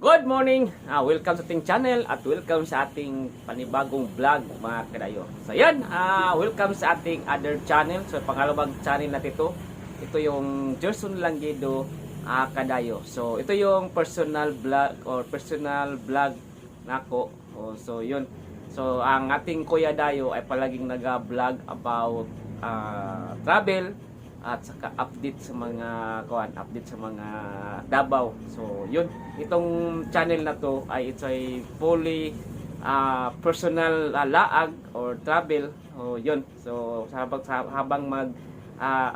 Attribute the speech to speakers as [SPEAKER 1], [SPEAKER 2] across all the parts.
[SPEAKER 1] Good morning! Welcome sa ating channel at welcome sa ating panibagong vlog mga kadayo. So yan, welcome sa ating other channel. So pangalawang channel natin ito. Ito yung Gerson Langido Kadayo. So ito yung personal vlog nako. So yun. So ang ating Kuya Dayo ay palaging nag-vlog about travel at saka update sa mga Davao. So yun, itong channel na to ay ito ay fully personal laag or travel. So yun, so habang mag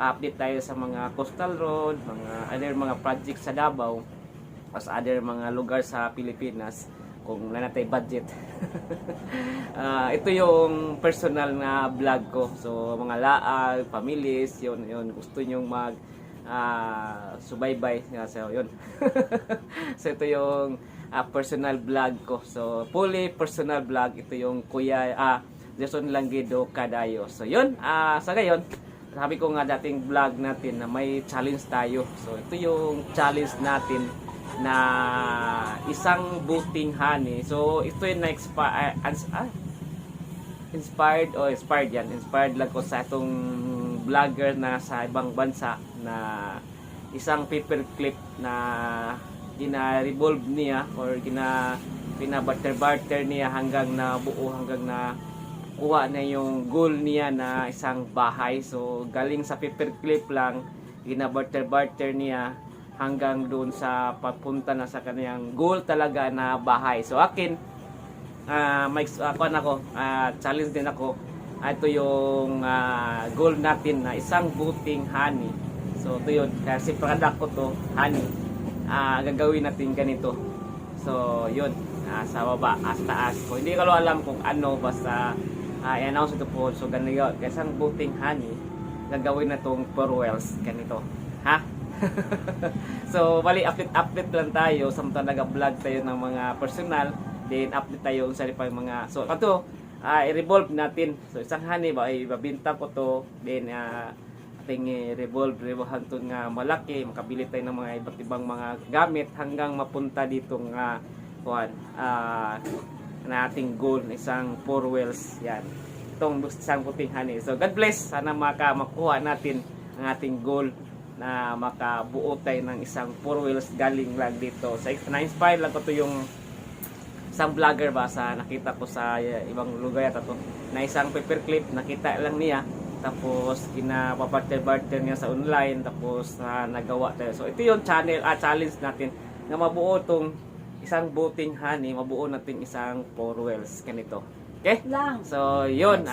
[SPEAKER 1] update tayo sa mga coastal road, mga projects sa Davao, as other mga lugar sa Pilipinas kung wala natin budget. Ito yung personal na vlog ko. So mga laag, families, yun gusto nyong mag subaybay. So yun. So ito yung personal vlog ko. So fully personal vlog. Ito yung Kuya Gerson Langido Kadayo. So yun, sa ngayon, sabi ko nga dating vlog natin na may challenge tayo. So ito yung challenge natin na isang buting honey. So ito yung inspired lang ko sa itong vlogger na sa ibang bansa na isang paperclip na gina-revolve niya or pinabarter niya hanggang na buo, hanggang na kuha na yung goal niya na isang bahay. So galing sa paperclip lang, gina-barter niya hanggang doon sa papunta na sa kanyang goal talaga na bahay. So akin, challenge din ako. Ito yung goal natin na isang buting honey. So ito yun, kasi product ko to, honey. Gagawin natin ganito. So yun, sa baba, sa taas. So, hindi ko alam kung ano, basta i-announce ito po. So ganito, isang buting honey, gagawin na itong pearls, ganito. Ha? So, bali, update lang tayo. Samtang nag-vlog tayo ng mga personal, then update tayo sa mga, so, ito, i-revolve natin. So, isang honey ba, ibabinta ko to, then, ating revolve hantun nga malaki, makabili tayo ng mga iba't ibang mga gamit hanggang mapunta dito nga, na ating goal, isang 4 wheels, yan. Itong isang puting honey. So, God bless. Sana makuha natin ang ating goal na makabuo tayo ng isang 4 wheels galing lang dito. So, na-inspire lang ko to yung isang vlogger ba sa nakita ko sa ibang lugar yata to, na isang paperclip, nakita lang niya, tapos kinapabarter niya sa online, tapos nagawa tayo. So, ito yung challenge natin na mabuo tong isang buting honey, mabuo natin isang 4 wheels ganito. Okay? So, yun.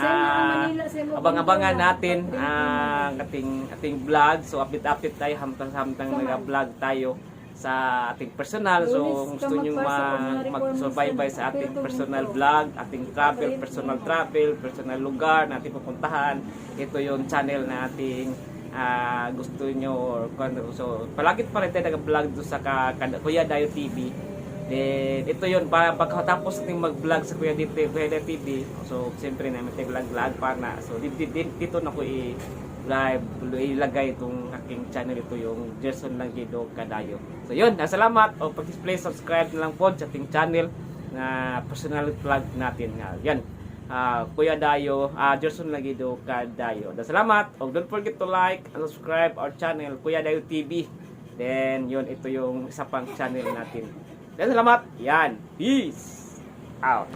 [SPEAKER 1] Abang-abangan natin ang ating vlog. So, update tayo. Hamtang nag-vlog tayo sa ating personal. So, gusto nyo mag-survive sa ating personal vlog, ating personal travel, personal lugar na ating pupuntahan. Ito yung channel na ating gusto nyo. So, palagi pa rin tayo nag-vlog doon sa Kuya Dayo TV. Then, ito yun, pagkatapos natin mag-vlog sa Kuya Dayo TV, so, siyempre namin tayo vlog pa na. So, dito na ko ilagay itong aking channel. Ito yung Gerson Langido Kadayo. So, yun, salamat. O, please subscribe na lang po sa ating channel na personal vlog natin. Yan, Kuya Dayo, Gerson Langido Kadayo. Salamat. O, don't forget to like and subscribe our channel, Kuya Dayo TV. Then, yun, ito yung isa pang channel natin. Salamat. Yan. Peace out.